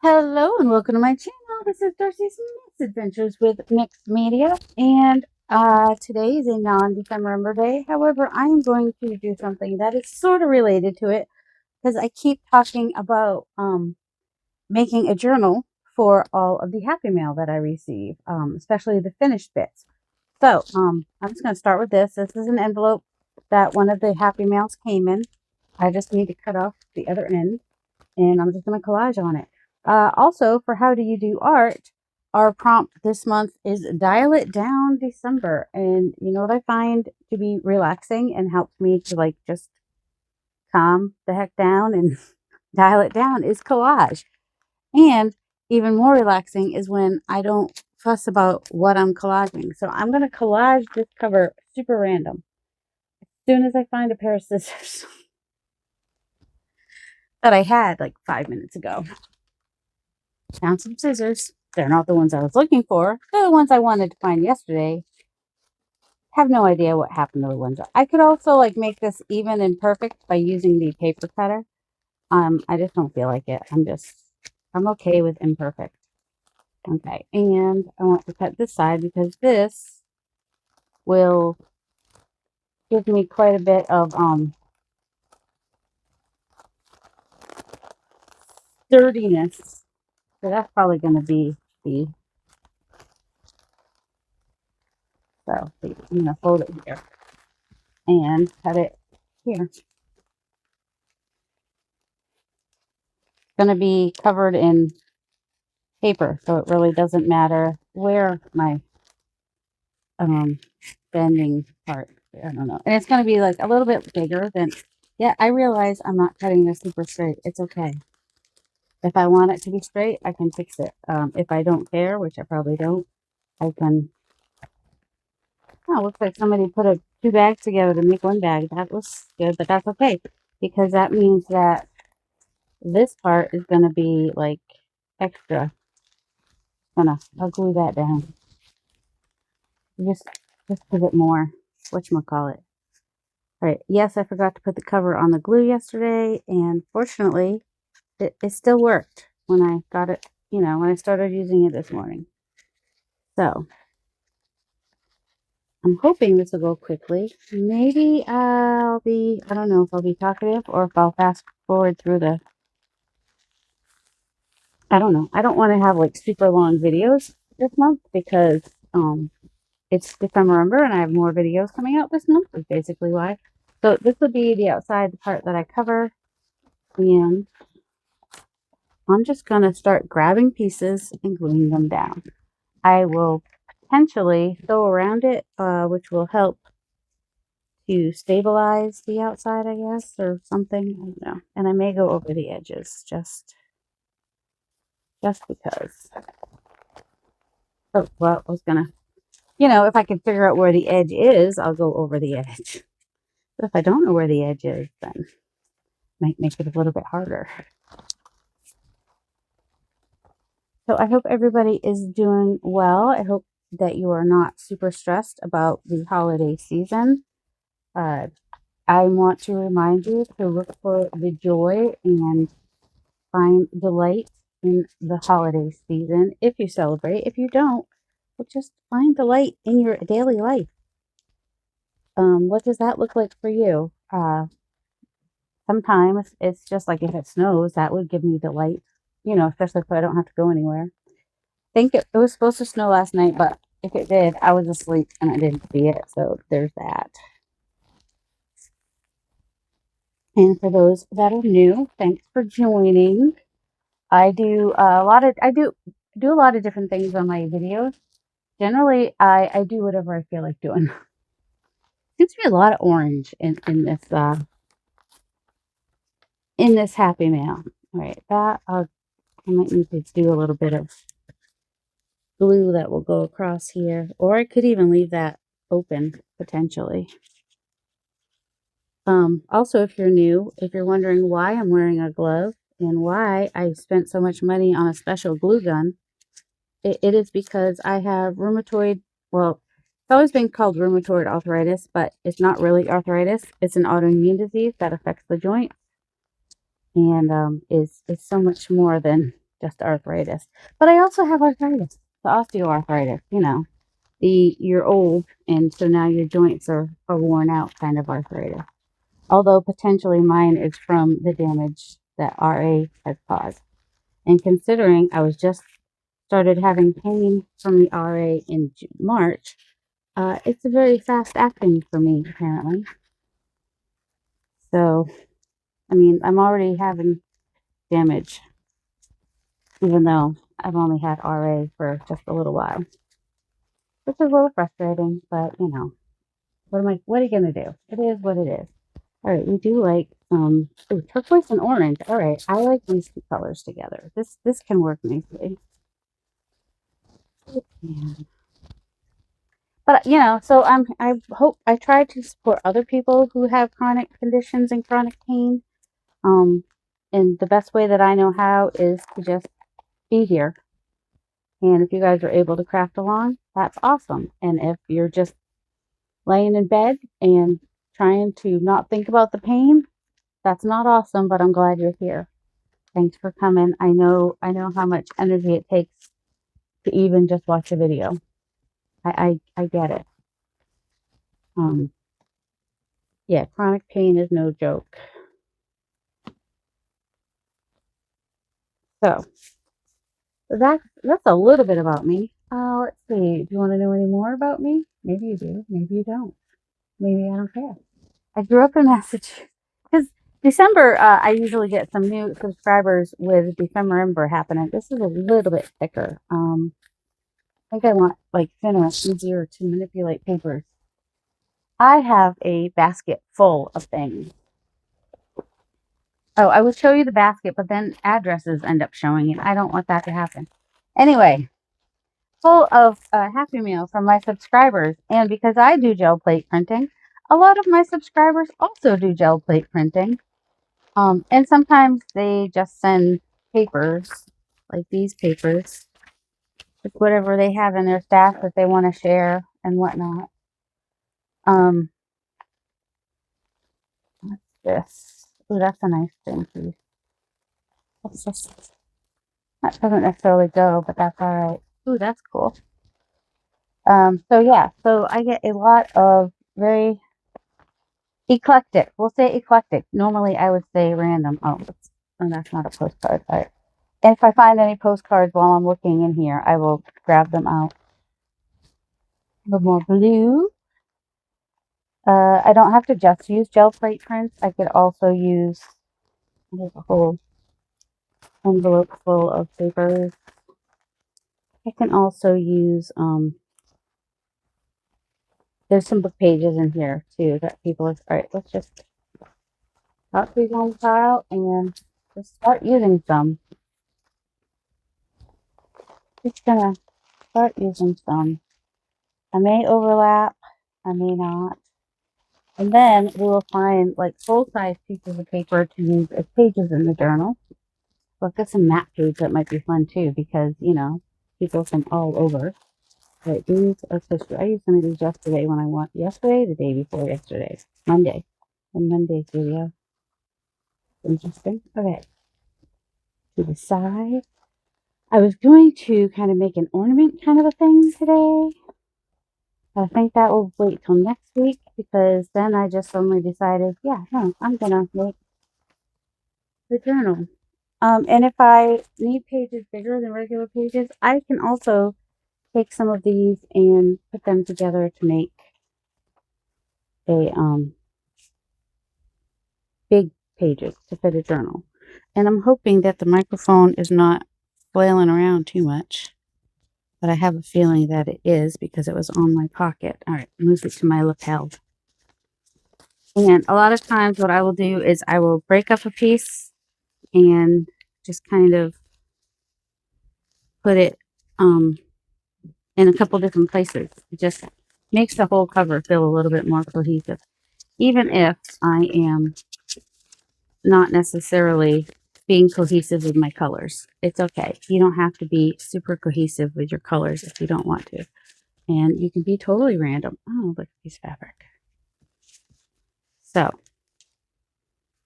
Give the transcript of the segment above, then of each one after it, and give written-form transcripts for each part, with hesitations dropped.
Hello and welcome to my channel. This is Darcy's Mix Adventures with Mixed Media, and today is a non-December day. However, I am going to do something that is sort of related to it because I keep talking about making a journal for all of the Happy Mail that I receive, especially the finished bits. So I'm just going to start with this. This is an envelope that one of the Happy Mails came in. I just need to cut off the other end, and I'm just going to collage on it. Also, for how do you do art, our prompt this month is Dial It Down December. And you know what I find to be relaxing and helps me to like just calm the heck down and dial it down is collage. And even more relaxing is when I don't fuss about what I'm collaging. So I'm going to collage this cover super random. As soon as I find a pair of scissors that I had like 5 minutes ago. Found some scissors. They're not the ones I was looking for. They're the ones I wanted to find yesterday. Have no idea what happened to the ones. I could also like make this even and perfect by using the paper cutter. I just don't feel like it. I'm okay with imperfect. Okay, and I want to cut this side because this will give me quite a bit of sturdiness. So that's probably going to be the, so I'm going to fold it here and cut it here. It's going to be covered in paper, so it really doesn't matter where my bending part, I don't know. And it's going to be like a little bit bigger than, yeah, I realize I'm not cutting this super straight. It's okay. If I want it to be straight, I can fix it. If I don't care, which I probably don't, I can, oh, looks like somebody put two bags together to make one bag. That was good, but that's okay, because that means that this part is going to be like extra. I'll glue that down. Just a bit more, whatchamacallit. All right, yes, I forgot to put the cover on the glue yesterday, and fortunately, it still worked when I got it, when I started using it this morning. So, I'm hoping this will go quickly. Maybe I don't know if I'll be talkative or if I'll fast forward through I don't know. I don't want to have like super long videos this month because, it's December and I have more videos coming out this month, is basically why. So this will be the outside part that I cover, and I'm just going to start grabbing pieces and gluing them down. I will potentially sew around it, which will help to stabilize the outside, I guess, or something. I don't know. And I may go over the edges just because. Oh, well, I was going to, if I can figure out where the edge is, I'll go over the edge. But if I don't know where the edge is, then it might make it a little bit harder. So I hope everybody is doing well. I hope that you are not super stressed about the holiday season. I want to remind you to look for the joy and find delight in the holiday season if you celebrate. If you don't, well, just find delight in your daily life. What does that look like for you? Sometimes it's just like if it snows, that would give me delight, especially if I don't have to go anywhere. I think it was supposed to snow last night, but if it did, I was asleep and I didn't see it. So there's that. And for those that are new, thanks for joining. I do do a lot of different things on my videos. Generally, I do whatever I feel like doing. Seems to be a lot of orange in this Happy Mail. All right, that I might need to do a little bit of glue that will go across here, or I could even leave that open potentially. Also, if you're new, if you're wondering why I'm wearing a glove and why I spent so much money on a special glue gun, it is because I have rheumatoid, well, it's always been called rheumatoid arthritis, but it's not really arthritis. It's an autoimmune disease that affects the joint and is so much more than just arthritis. But I also have arthritis, the osteoarthritis, you know, you're old and so now your joints are worn out kind of arthritis. Although potentially mine is from the damage that RA has caused. And considering I was just started having pain from the RA in March, it's a very fast acting for me, apparently. So, I mean, I'm already having damage, even though I've only had RA for just a little while, which is a little frustrating, but you know, what are you gonna do? It is what it is. All right, we do like ooh, turquoise and orange. All right, I like these two colors together. This can work nicely. Yeah. But you know, so I try to support other people who have chronic conditions and chronic pain. Um, and the best way that I know how is to just be here. And if you guys are able to craft along, that's awesome. And if you're just laying in bed and trying to not think about the pain, that's not awesome, but I'm glad you're here. Thanks for coming. I know how much energy it takes to even just watch a video. I get it. Um, yeah, chronic pain is no joke. So that's a little bit about me. Let's see. Do you want to know any more about me? Maybe you do. Maybe you don't. Maybe I don't care. I grew up in Massachusetts because December. I usually get some new subscribers with December happening. This is a little bit thicker. I think I want like thinner, easier to manipulate papers. I have a basket full of things. Oh, I would show you the basket, but then addresses end up showing, and I don't want that to happen. Anyway, full of Happy Meal from my subscribers. And because I do gel plate printing, a lot of my subscribers also do gel plate printing. And sometimes they just send papers, like these papers, with whatever they have in their stash that they want to share and whatnot. What's this? Oh, that's a nice thing piece. What's this? That doesn't necessarily go, but that's all right. Ooh, that's cool. So yeah, so I get a lot of very eclectic. We'll say eclectic. Normally I would say random. Oh, that's not a postcard. All right. And if I find any postcards while I'm looking in here, I will grab them out. A little more blue. I don't have to just use gel plate prints. I could also use there's a whole envelope full of papers. I can also use there's some book pages in here too that people are all right, let's just pop these on the pile and just start using some. Just gonna start using some. I may overlap, I may not. And then we will find like full-size pieces of paper to use as pages in the journal. So I've got some map pages that might be fun too because, you know, people from all over. Right, these are tissue. I used some of these yesterday when I want yesterday, the day before yesterday, Monday. In Monday's video. Interesting. Okay. To the side. I was going to kind of make an ornament kind of a thing today. I think that will wait till next week because then I just suddenly decided, yeah, no, I'm gonna make the journal. And if I need pages bigger than regular pages, I can also take some of these and put them together to make a big pages to fit a journal. And I'm hoping that the microphone is not flailing around too much. But I have a feeling that it is because it was on my pocket. All right, move it to my lapel. And a lot of times what I will do is I will break up a piece and just kind of put it in a couple different places. It just makes the whole cover feel a little bit more cohesive. Even if I am not necessarily being cohesive with my colors. It's okay. You don't have to be super cohesive with your colors if you don't want to. And you can be totally random. Oh, look at this fabric. So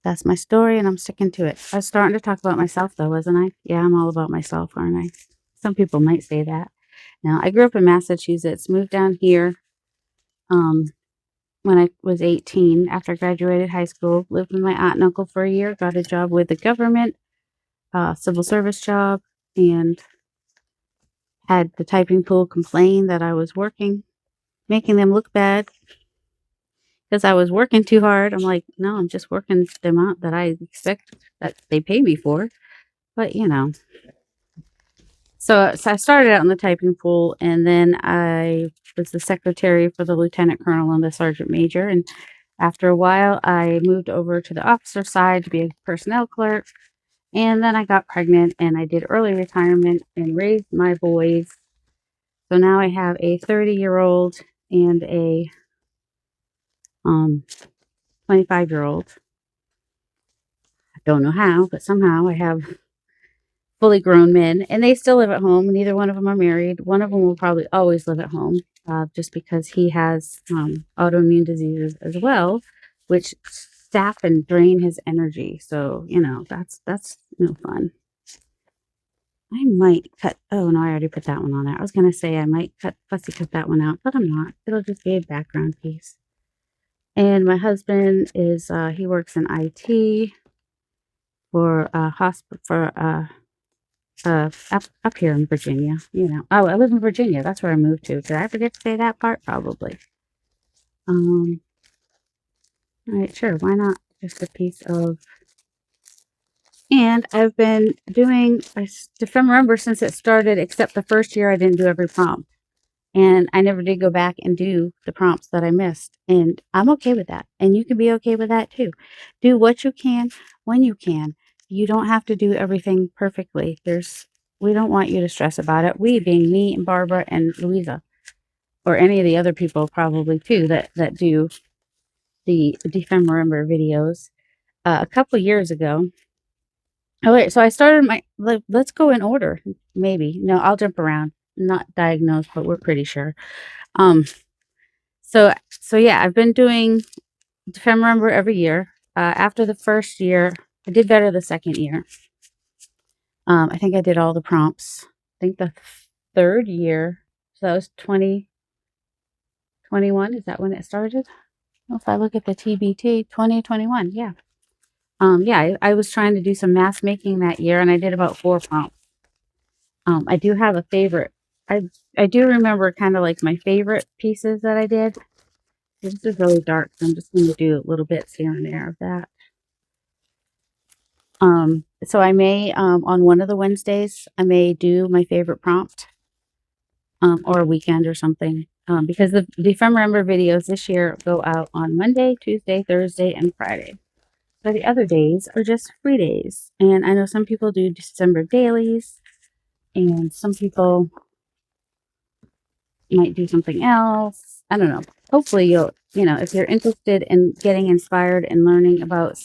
That's my story, and I'm sticking to it. I was starting to talk about myself, though, wasn't I? Yeah, I'm all about myself, aren't I? Some people might say that. Now, I grew up in Massachusetts, moved down here um, when I was 18 after I graduated high school, lived with my aunt and uncle for a year, got a job with the government, civil service job, and had the typing pool complain that I was working, making them look bad because I was working too hard. I'm like, no, I'm just working the amount that I expect that they pay me for. But, so I started out in the typing pool, and then I was the secretary for the lieutenant colonel and the sergeant major. And after a while, I moved over to the officer side to be a personnel clerk. And then I got pregnant and I did early retirement and raised my boys. So now I have a 30-year-old and a 25-year-old. I don't know how, but somehow I have fully grown men, and they still live at home. Neither one of them are married. One of them will probably always live at home, just because he has autoimmune diseases as well, which sap and drain his energy. So that's no fun. I might cut. Oh no, I already put that one on there. I was gonna say I might fussy cut that one out, but I'm not. It'll just be a background piece. And my husband is he works in IT for a hospital for up here in Virginia. Oh, I live in Virginia. That's where I moved to. Did I forget to say that part? Probably. Um. All right, sure. Why not? Just a piece of. And I've been doing. If I remember, since it started, except the first year, I didn't do every prompt, and I never did go back and do the prompts that I missed. And I'm okay with that. And you can be okay with that too. Do what you can when you can. You don't have to do everything perfectly. We don't want you to stress about it. We being me and Barbara and Louisa, or any of the other people probably too that do the ephemera videos. A couple years ago. Oh wait, so I started let's go in order. Maybe. No, I'll jump around. Not diagnosed, but we're pretty sure. Um so yeah, I've been doing ephemera every year. After the first year, I did better the second year. I think I did all the prompts. I think the third year, so that was 2021. Is that when it started? Well, if I look at the TBT, 2021, yeah. Yeah, I was trying to do some mask making that year, and I did about 4 prompts. I do have a favorite. I do remember kind of like my favorite pieces that I did. This is really dark, so I'm just going to do little bits here and there of that. So I may, on one of the Wednesdays, I may do my favorite prompt, or a weekend or something. Because the ephemera videos this year go out on Monday, Tuesday, Thursday, and Friday. So the other days are just free days. And I know some people do December dailies, and some people might do something else. I don't know. Hopefully if you're interested in getting inspired and learning about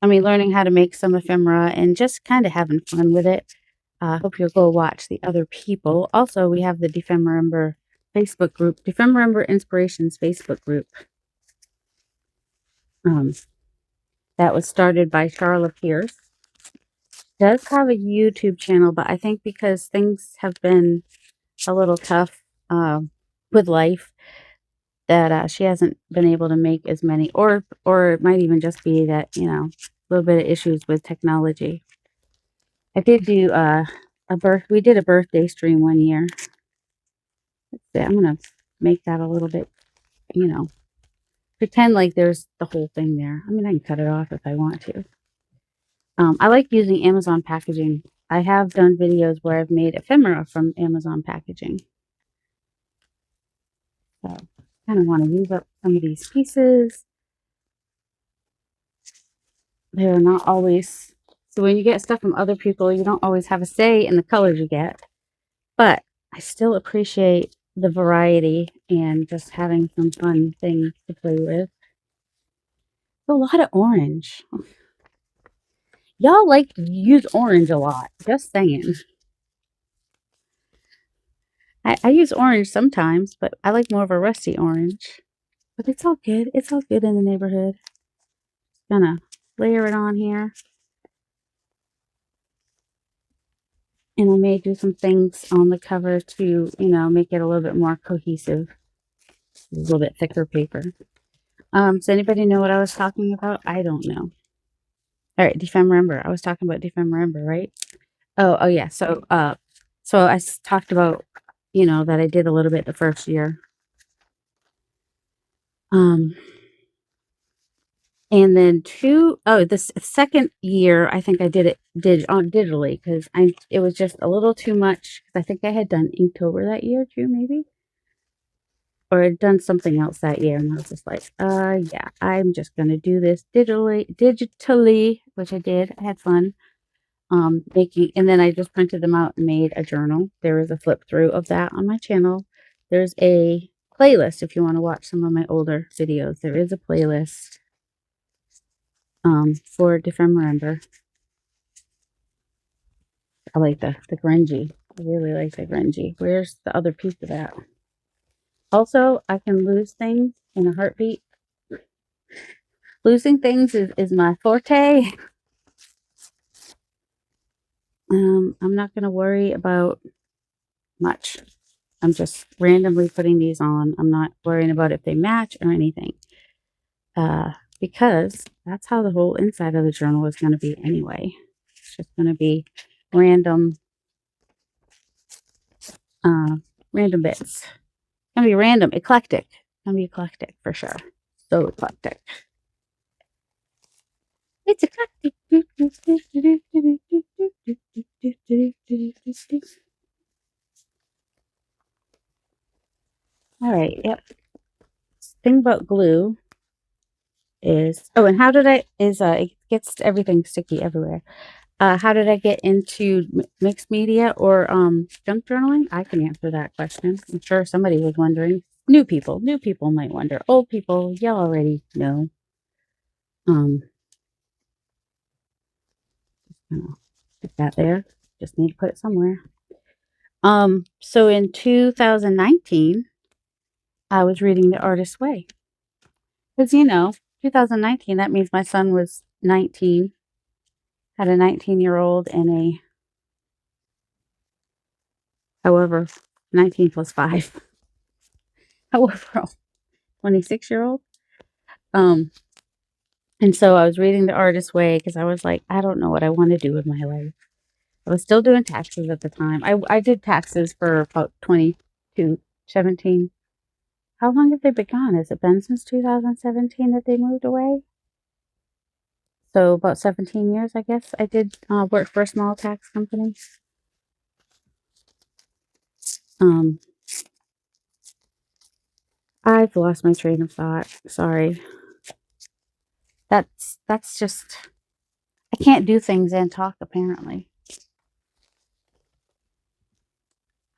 learning how to make some ephemera and just kind of having fun with it. Hope you'll go watch the other people. Also, we have the Ephemera Facebook group, Ephemera Inspirations Facebook group. That was started by Charla Pierce. Does have a YouTube channel, but I think because things have been a little tough with life, that she hasn't been able to make as many, or it might even just be that a little bit of issues with technology. I did do we did a birthday stream one year. I'm gonna make that a little bit, pretend like there's the whole thing there. I mean, I can cut it off if I want to. I like using Amazon packaging. I have done videos where I've made ephemera from Amazon packaging. So kind of want to use up some of these pieces. They're not always, so when you get stuff from other people, you don't always have a say in the colors you get. But I still appreciate the variety and just having some fun things to play with. A lot of orange. Y'all like to use orange a lot. Just saying. I use orange sometimes, but I like more of a rusty orange. But it's all good. It's all good in the neighborhood. gonna layer it on here. And I may do some things on the cover to, you know, make it a little bit more cohesive. A little bit thicker paper. Does anybody know what I was talking about? I don't know. All right, ephemera. I was talking about ephemera, right? Oh yeah. So I talked about, you know, that I did a little bit the first year. And then this second year, I think I did on digitally because it was just a little too much because I think I had done Inktober that year too, maybe, or I'd done something else that year, and I was just like, yeah, I'm just gonna do this digitally, which I did. I had fun making, and then I just printed them out and made a journal. There is a flip through of that on my channel. There's a playlist if you want to watch some of my older videos. There is a playlist for ephemera. I like the grungy. I really like the grungy. Where's the other piece of that? Also, I can lose things in a heartbeat. Losing things is my forte. I'm not going to worry about much. I'm just randomly putting these on. I'm not worrying about if they match or anything. Because that's how the whole inside of the journal is going to be anyway. It's just going to be random random bits. It's going to be random, eclectic. It's going to be eclectic for sure. So eclectic. It's eclectic. All right. Yep. Thing about glue is, oh, and how did it gets everything sticky everywhere. How did I get into mixed media or junk journaling? I can answer that question. I'm sure somebody was wondering. New people might wonder. Old people, y'all already know. Put that there. Just need to put it somewhere. So in 2019, I was reading The Artist's Way. Because, you know, 2019, that means my son was 19, had a 19-year-old and a, however, 19 plus 5, however, 26-year-old. And so I was reading The Artist's Way because I was like, I don't know what I want to do with my life. I was still doing taxes at the time. I did taxes for about 17. How long have they been gone? Has it been since 2017 that they moved away? So about 17 years, I guess. I did work for a small tax company. I've lost my train of thought. Sorry. That's just, I can't do things and talk apparently.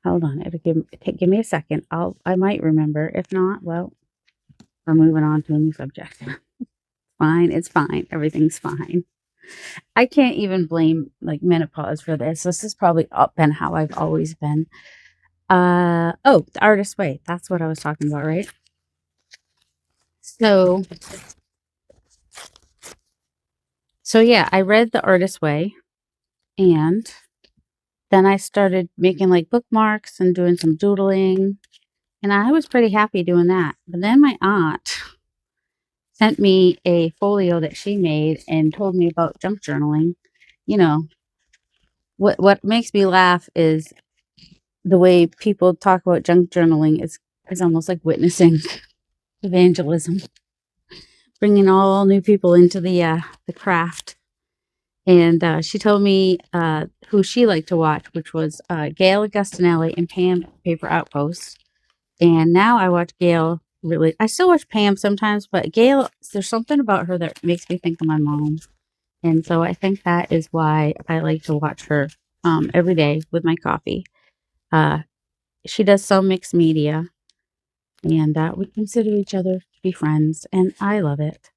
Hold on, give me a second. I might remember. If not, well, we're moving on to a new subject. Fine, it's fine. Everything's fine. I can't even blame like menopause for this. This has probably been how I've always been. Oh, The Artist's Way. That's what I was talking about, right? So yeah, I read The Artist's Way, and then I started making like bookmarks and doing some doodling, and I was pretty happy doing that. But then my aunt sent me a folio that she made and told me about junk journaling. You know, what makes me laugh is the way people talk about junk journaling is almost like witnessing evangelism, bringing all new people into the craft. And she told me who she liked to watch, which was Gail Augustinelli and Pam Paper Outpost. And now I watch Gail. Really, I still watch Pam sometimes, but Gail, there's something about her that makes me think of my mom. And so I think that is why I like to watch her every day with my coffee. She does some mixed media, and we consider each other to be friends, and I love it.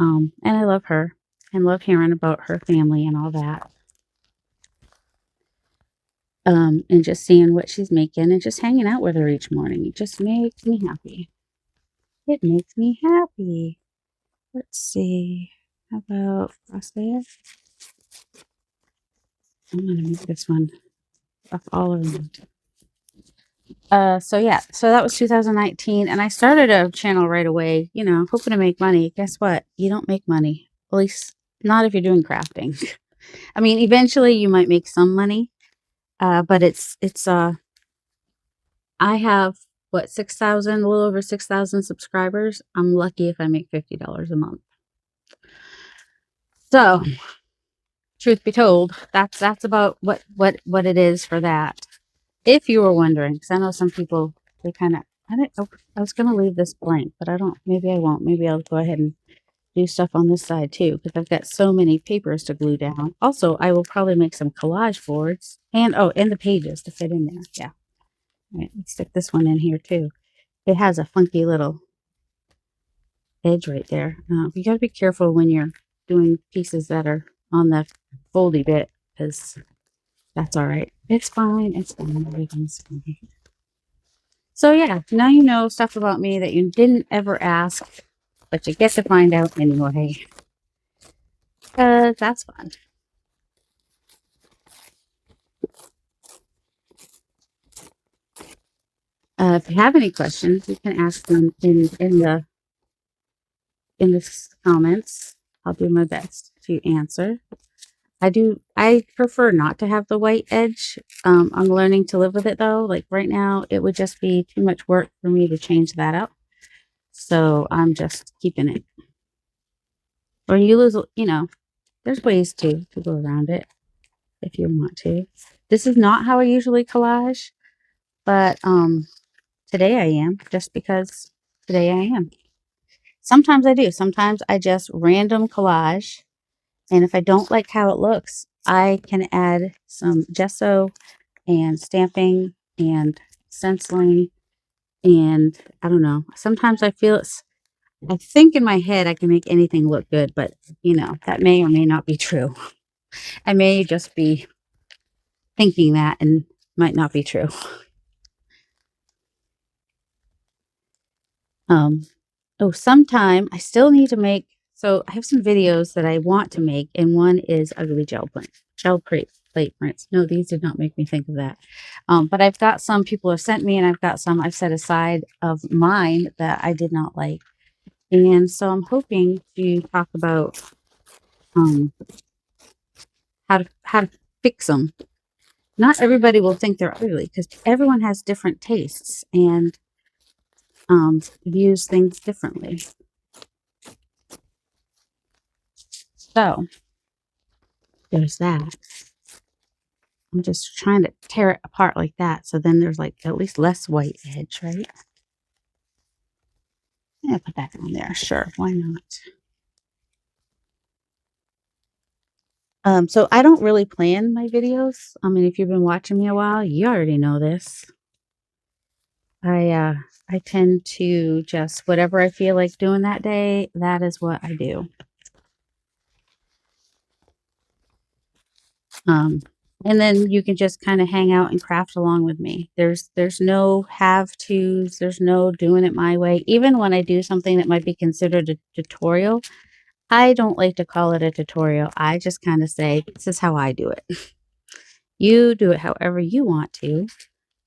And I love her and love hearing about her family and all that. And just seeing what she's making and just hanging out with her each morning. It just makes me happy. It makes me happy. Let's see. How about across there? I'm gonna make this one up all around. So yeah, so that was 2019, and I started a channel right away, you know, hoping to make money. Guess what? You don't make money. At least not if you're doing crafting. I mean, eventually you might make some money, but I have what 6,000, a little over 6,000 subscribers. I'm lucky if I make $50 a month. So, truth be told, that's about what it is for that. If you were wondering, because I know some people, they kind of, I was going to leave this blank, but I don't, maybe I won't. Maybe I'll go ahead and do stuff on this side too, because I've got so many papers to glue down. Also, I will probably make some collage boards and, oh, and the pages to fit in there. Yeah. All right, let's stick this one in here too. It has a funky little edge right there. You got to be careful when you're doing pieces that are on the foldy bit, because that's all right. It's fine. It's fine. Everything's fine. So yeah, now you know stuff about me that you didn't ever ask, but you get to find out anyway. That's fun. If you have any questions, you can ask them in the comments. I'll do my best to answer. I prefer not to have the white edge. I'm learning to live with it though. Like right now, it would just be too much work for me to change that up. So I'm just keeping it. Or you lose, you know, there's ways to go around it if you want to. This is not how I usually collage, but today I am, just because today I am. Sometimes I do. Sometimes I just random collage. And if I don't like how it looks, I can add some gesso and stamping and stenciling. And I don't know. Sometimes I feel I think in my head I can make anything look good, but you know, that may or may not be true. I may just be thinking that and might not be true. Oh, sometime I still need to make, so I have some videos that I want to make, and one is ugly gel plate prints. No, these did not make me think of that. But I've got some people have sent me, and I've got some I've set aside of mine that I did not like. And so I'm hoping to talk about how to fix them. Not everybody will think they're ugly, because everyone has different tastes and views things differently. So there's that. I'm just trying to tear it apart like that, so then there's like at least less white edge, right? Yeah, put that on there. Sure, why not? So I don't really plan my videos. I mean, if you've been watching me a while, you already know this. I tend to just whatever I feel like doing that day, that is what I do. And then you can just kind of hang out and craft along with me. There's no have-tos. There's no doing it my way. Even when I do something that might be considered a tutorial, I don't like to call it a tutorial. I just kind of say, this is how I do it. You do it however you want to,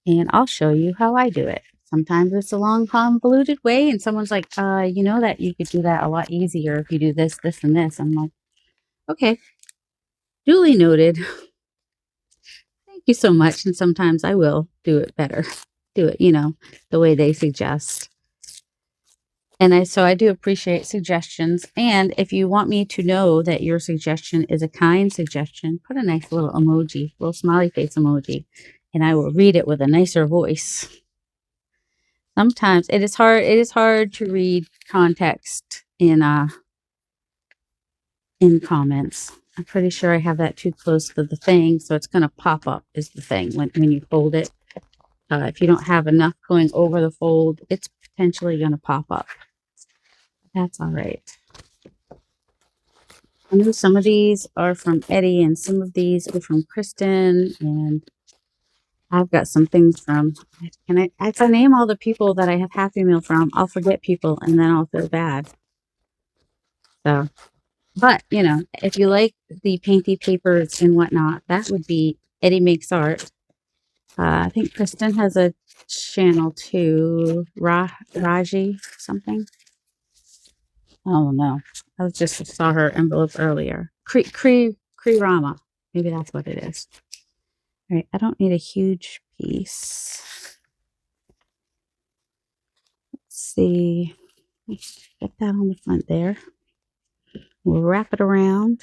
and I'll show you how I do it. Sometimes it's a long, convoluted way, and someone's like, you know that you could do that a lot easier if you do this, this, and this. I'm like, okay, duly noted. Thank you so much. And sometimes I will do it better. Do it, you know, the way they suggest. And so I do appreciate suggestions. And if you want me to know that your suggestion is a kind suggestion, put a nice little emoji, little smiley face emoji, and I will read it with a nicer voice. Sometimes it is hard to read context in comments. I'm pretty sure I have that too close to the thing, so it's going to pop up is the thing when you fold it. If you don't have enough going over the fold, it's potentially going to pop up. That's all right. I know some of these are from Eddie and some of these are from Kristen, and I've got some things from, if I name all the people that I have Happy Meal from, I'll forget people and then I'll feel bad. So But, you know, if you like the painty papers and whatnot, that would be Eddie Makes Art. I think Kristen has a channel too. Raji something. Oh no. I just saw her envelope earlier. Rama. Maybe that's what it is. All right, I don't need a huge piece. Let's see. Let's get that on the front there. We'll wrap it around.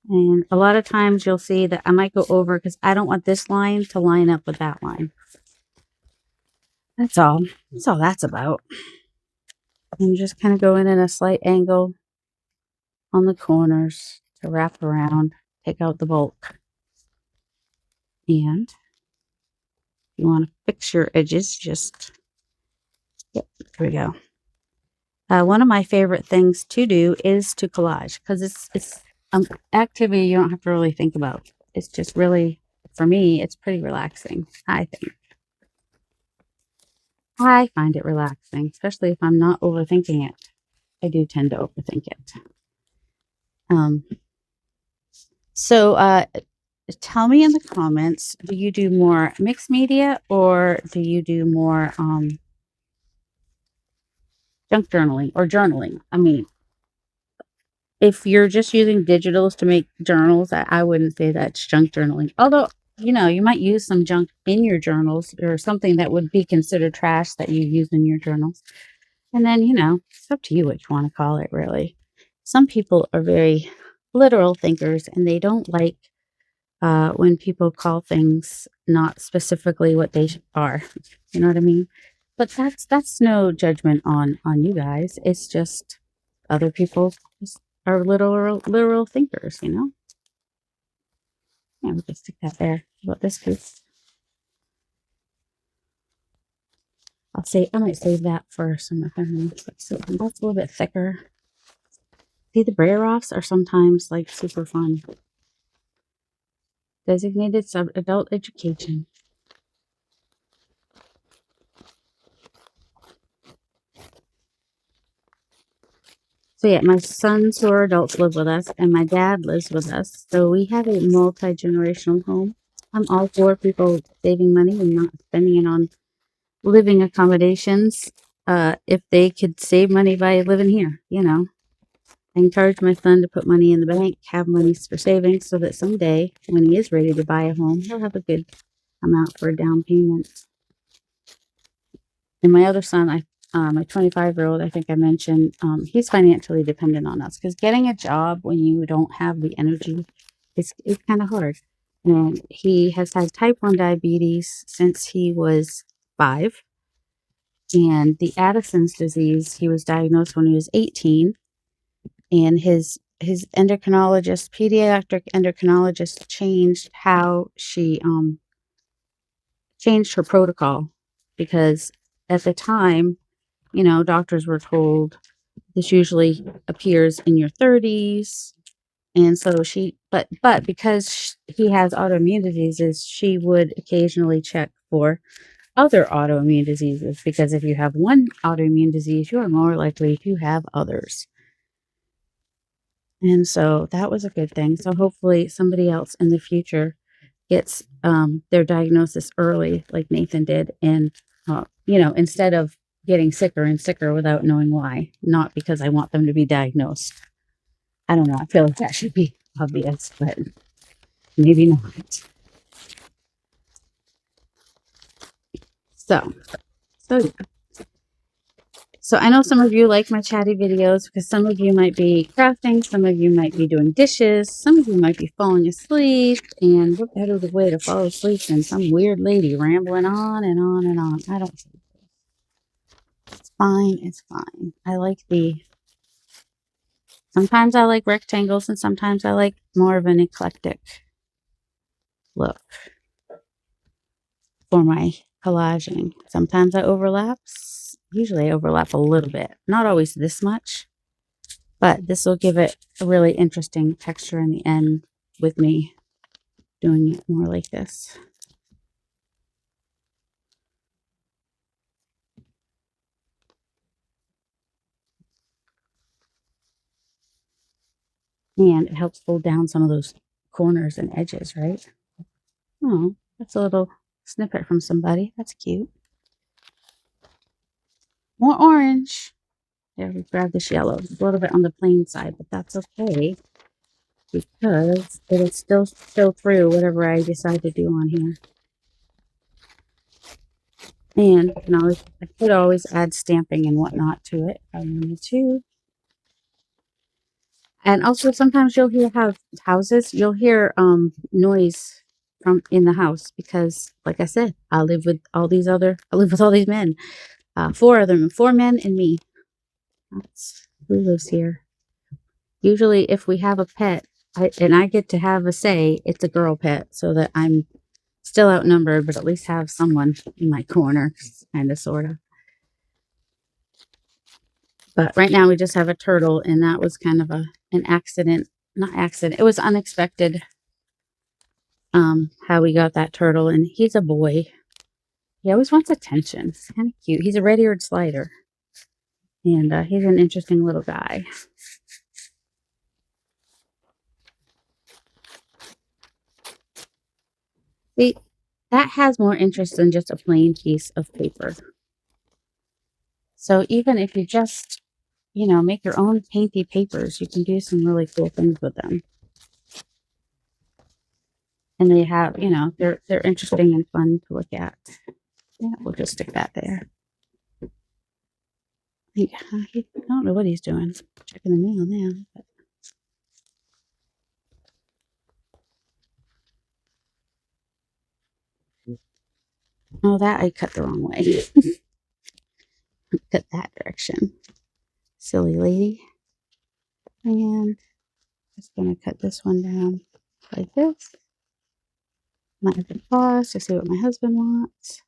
And a lot of times you'll see that I might go over because I don't want this line to line up with that line. That's all. That's all that's about. And just kind of go in at a slight angle on the corners to wrap around, take out the bulk. And if you want to fix your edges, just, yep, here we go. One of my favorite things to do is to collage because it's activity you don't have to really think about. It's just really, for me, it's pretty relaxing, I think. I find it relaxing, especially if I'm not overthinking it. I do tend to overthink it. So tell me in the comments, do you do more mixed media or do you do more junk journaling or journaling? I mean, if you're just using digitals to make journals, I wouldn't say that's junk journaling. Although, you know, you might use some junk in your journals or something that would be considered trash that you use in your journals. And then, you know, it's up to you what you want to call it, really. Some people are very literal thinkers and they don't like when people call things not specifically what they are. You know what I mean? But that's no judgment on you guys. It's just other people just are literal thinkers, you know? Yeah, we'll just stick that there. About this piece. I might save that for some other ones. So that's a little bit thicker. See, the brayer offs are sometimes like super fun. Designated adult education. So yeah, my sons who are adults live with us, and my dad lives with us. So we have a multi-generational home. I'm all for people saving money and not spending it on living accommodations. If they could save money by living here, you know. I encourage my son to put money in the bank, have money for savings, so that someday, when he is ready to buy a home, he'll have a good amount for a down payment. And my other son, my 25-year-old, I think I mentioned, he's financially dependent on us because getting a job when you don't have the energy is kind of hard. And he has had type 1 diabetes since he was 5. And the Addison's disease, he was diagnosed when he was 18. And his endocrinologist, pediatric endocrinologist, changed how she changed her protocol because at the time, you know, doctors were told this usually appears in your 30s. And so but because he has autoimmune diseases, she would occasionally check for other autoimmune diseases because if you have one autoimmune disease, you are more likely to have others. And so that was a good thing. So hopefully somebody else in the future gets their diagnosis early, like Nathan did, and you know, instead of getting sicker and sicker without knowing why, not because I want them to be diagnosed. I don't know. I feel like that should be obvious, but maybe not. So, so So I know some of you like my chatty videos because some of you might be crafting, some of you might be doing dishes, some of you might be falling asleep, and what better way to fall asleep than some weird lady rambling on and on and on. I don't think it's fine. It's fine. Sometimes I like rectangles and sometimes I like more of an eclectic look for my collaging. Sometimes I overlap. Usually I overlap a little bit. Not always this much. But this will give it a really interesting texture in the end with me doing it more like this. And it helps hold down some of those corners and edges, right? Oh, that's a little snippet from somebody. That's cute. More orange. There, we grabbed this yellow. It's a little bit on the plain side, but that's okay because it'll still show through whatever I decide to do on here. And I could always add stamping and whatnot to it if I wanted to. And also sometimes you'll hear you'll hear noise from in the house because, like I said, I live with all these men. 4 of them, 4 men and me. That's who lives here. Usually if we have a pet, and I get to have a say, it's a girl pet, so that I'm still outnumbered, but at least have someone in my corner, kind of, sort of. But right now we just have a turtle, and that was kind of an accident. Not accident. It was unexpected how we got that turtle, and he's a boy. He always wants attention. It's kind of cute. He's a red-eared slider, and he's an interesting little guy. See, that has more interest than just a plain piece of paper. So even if you just, make your own painty papers, you can do some really cool things with them. And they have, they're interesting and fun to look at. Yeah, we'll just stick that there. I don't know what he's doing. Checking the mail now. But. Oh, that I cut the wrong way. Cut that direction. Silly lady. And just going to cut this one down like this. Might have to pause to see what my husband wants.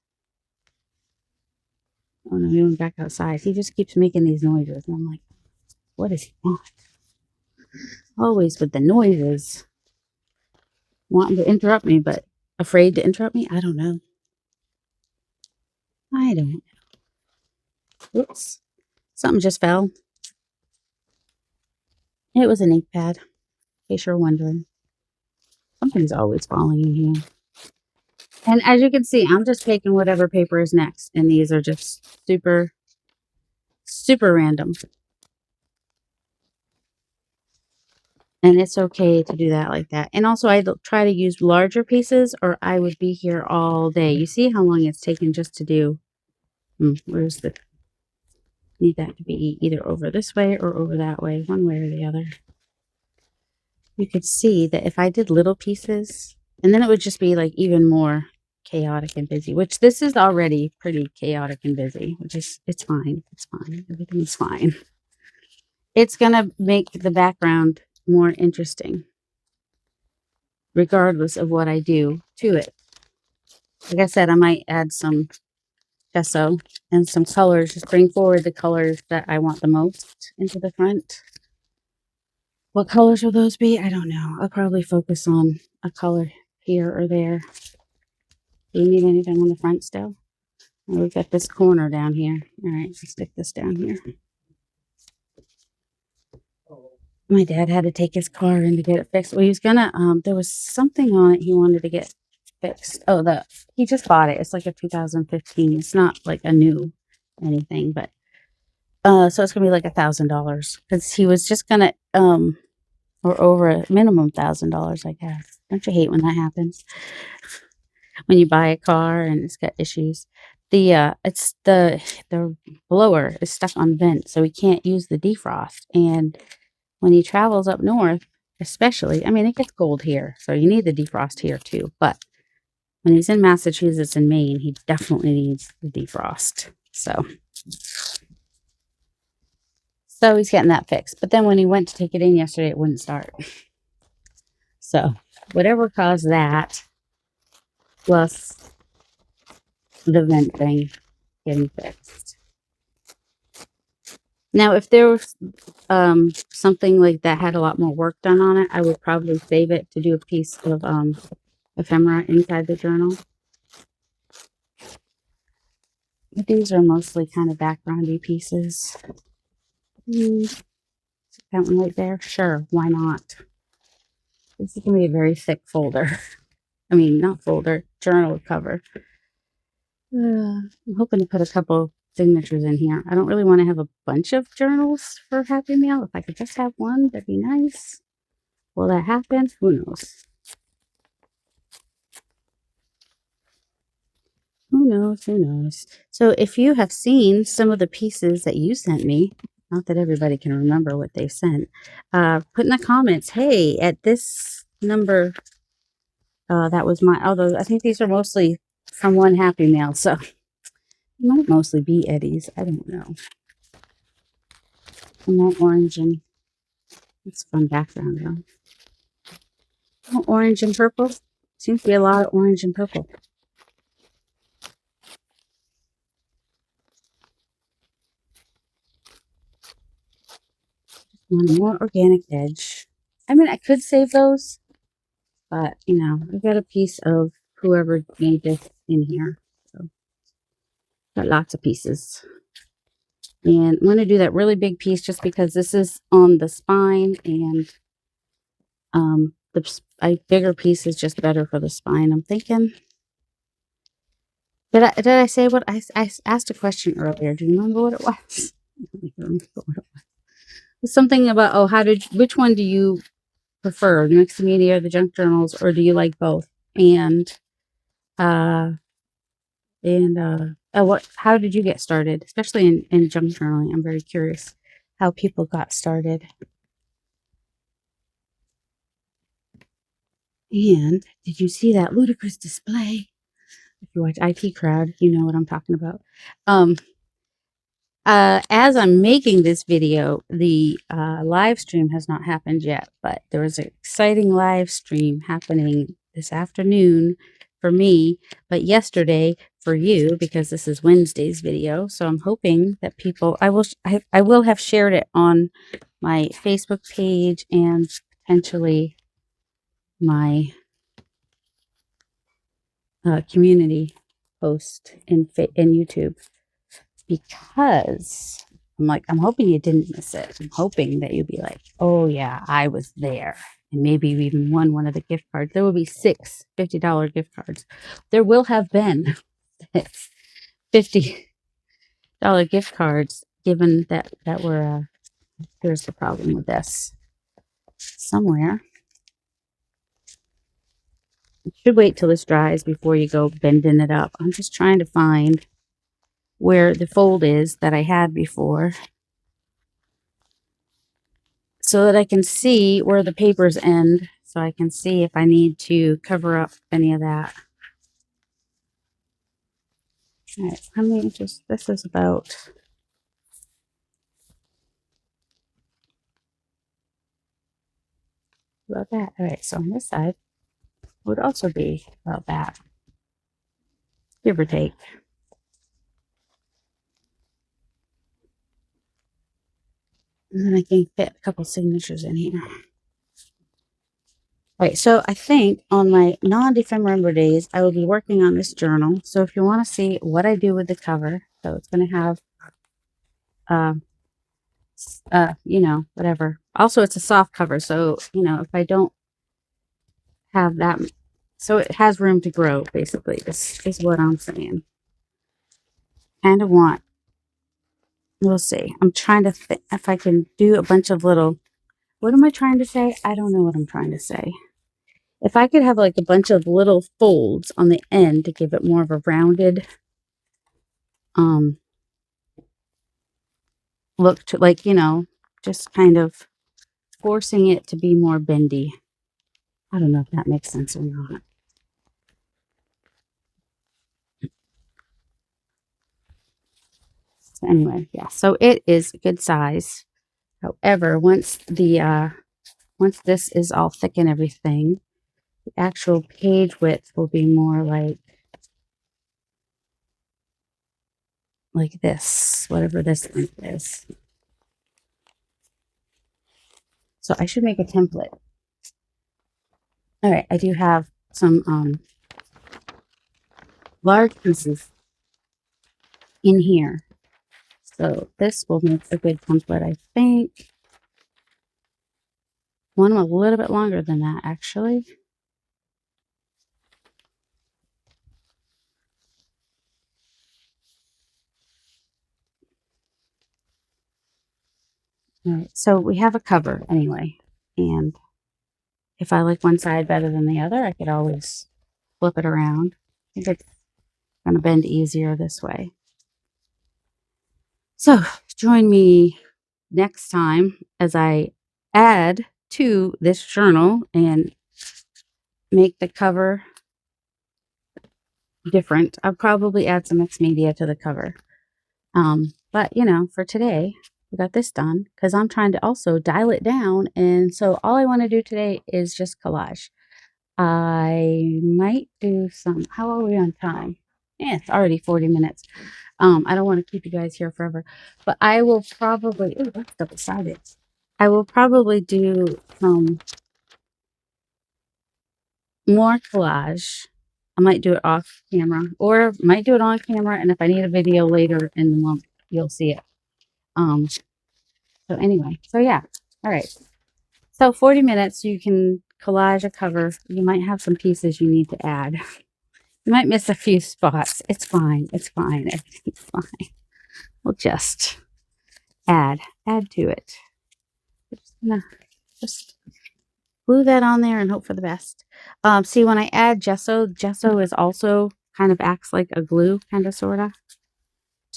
Oh no, he went back outside. He just keeps making these noises. And I'm like, what does he want? Always with the noises. Wanting to interrupt me, but afraid to interrupt me? I don't know. I don't know. Oops. Something just fell. It was an ink pad. In case you're wondering. Something's always falling in here. And as you can see, I'm just taking whatever paper is next. And these are just super, super random. And it's okay to do that like that. And also, I try to use larger pieces or I would be here all day. You see how long it's taken just to do. Where's the... Need that to be either over this way or over that way. One way or the other. You could see that if I did little pieces, and then it would just be like even more chaotic and busy, which this is already pretty chaotic and busy, which is, it's fine. It's fine. Everything's fine. It's going to make the background more interesting, regardless of what I do to it. Like I said, I might add some gesso and some colors, just bring forward the colors that I want the most into the front. What colors will those be? I don't know. I'll probably focus on a color here or there. Do you need anything on the front still? Oh, we've got this corner down here. All right, let's stick this down here. My dad had to take his car in to get it fixed. Well, he was gonna, there was something on it he wanted to get fixed. Oh, he just bought it. It's like a 2015. It's not like a new anything, but, so it's gonna be like $1,000 because he was just gonna, or over a minimum $1,000, I guess. Don't you hate when that happens? When you buy a car and it's got issues. It's the blower is stuck on vent, so he can't use the defrost. And when he travels up north, especially, I mean, it gets cold here, so you need the defrost here too. But when he's in Massachusetts and Maine, he definitely needs the defrost. So he's getting that fixed. But then when he went to take it in yesterday, it wouldn't start. So whatever caused that, plus the vent thing getting fixed. Now, if there was something like that had a lot more work done on it, I would probably save it to do a piece of ephemera inside the journal. But these are mostly kind of backgroundy pieces. That one right there? Sure, why not? This is going to be a very thick folder. I mean, not folder, journal cover. I'm hoping to put a couple signatures in here. I don't really want to have a bunch of journals for Happy Meal. If I could just have one, that'd be nice. Will that happen? Who knows? Who knows? Who knows? So if you have seen some of the pieces that you sent me, not that everybody can remember what they sent, put in the comments, hey, at this number, that was my, although I think these are mostly from one Happy Meal, so it might mostly be Eddie's. I don't know. And that orange and, it's fun background though. Oh, orange and purple. Seems to be a lot of orange and purple. Want a more organic edge. I mean, I could save those, but you know, I've got a piece of whoever made this in here. So got lots of pieces. And I'm going to do that really big piece just because this is on the spine, and the bigger piece is just better for the spine, I'm thinking. Did I say what I asked a question earlier? Do you remember what it was? I don't remember what it was. It was something about, oh, which one do you prefer, the mixed media or the junk journals, or do you like both? And how did you get started, especially in junk journaling? I'm very curious how people got started. And did you see that ludicrous display? If you watch IT Crowd, you know what I'm talking about. As I'm making this video, the live stream has not happened yet, but there was an exciting live stream happening this afternoon for me, but yesterday for you, because this is Wednesday's video. So I'm hoping that people, I will have shared it on my Facebook page and potentially my community post in YouTube, because I'm hoping you didn't miss it. I'm hoping that you'll be like, oh yeah, I was there. And maybe you even won one of the gift cards. There will be 6 $50 gift cards. There will have been $50 gift cards, given that were, here's the problem with this. Somewhere. You should wait till this dries before you go bending it up. I'm just trying to find where the fold is that I had before, so that I can see where the papers end, so I can see if I need to cover up any of that. All right, how many inches? This is about that. All right, so on this side would also be about that, give or take. And then I can fit a couple signatures in here. All right, so I think on my non-ephemera days, I will be working on this journal. So if you want to see what I do with the cover, so it's going to have, you know, whatever. Also, it's a soft cover, so, you know, if I don't have that, so it has room to grow, basically. This is what I'm saying. Kind of want, we'll see. I'm trying to think if I can do a bunch of little, what am I trying to say? I don't know what I'm trying to say. If I could have like a bunch of little folds on the end to give it more of a rounded look to, like, you know, just kind of forcing it to be more bendy. I don't know if that makes sense or not. So anyway, yeah, so it is a good size. However, once this is all thick and everything, the actual page width will be more like this, whatever this length is. So I should make a template. All right, I do have some large pieces in here. So this will make a good template, I think. want them a little bit longer than that, actually. All right, so we have a cover anyway, and if I like one side better than the other, I could always flip it around. I think it's going to bend easier this way. So join me next time as I add to this journal and make the cover different. I'll probably add some mixed media to the cover. But you know, for today, we got this done because I'm trying to also dial it down. And so all I want to do today is just collage. I might do some, how are we on time? Yeah, it's already 40 minutes. I don't want to keep you guys here forever, but I will probably, ooh, that's double-sided. I will probably do some more collage. I might do it off camera or might do it on camera. And if I need a video later in the month, you'll see it. So anyway, so yeah. All right. So 40 minutes, you can collage a cover. You might have some pieces you need to add. You might miss a few spots. It's fine. It's fine. Everything's fine. We'll just add to it. Just gonna just glue that on there and hope for the best. See, when I add gesso is also kind of acts like a glue, kind of, sort of,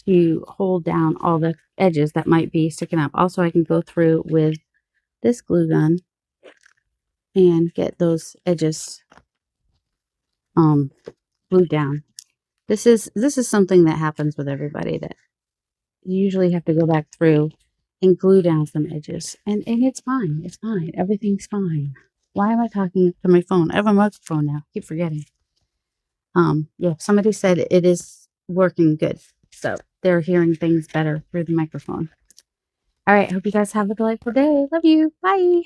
to hold down all the edges that might be sticking up. Also, I can go through with this glue gun and get those edges glued down. This is something that happens with everybody, that you usually have to go back through and glue down some edges. And it's fine. It's fine. Everything's fine. Why am I talking to my phone? I have a microphone now. Keep forgetting. Yeah, somebody said it is working good. So they're hearing things better through the microphone. All right. Hope you guys have a delightful day. Love you. Bye.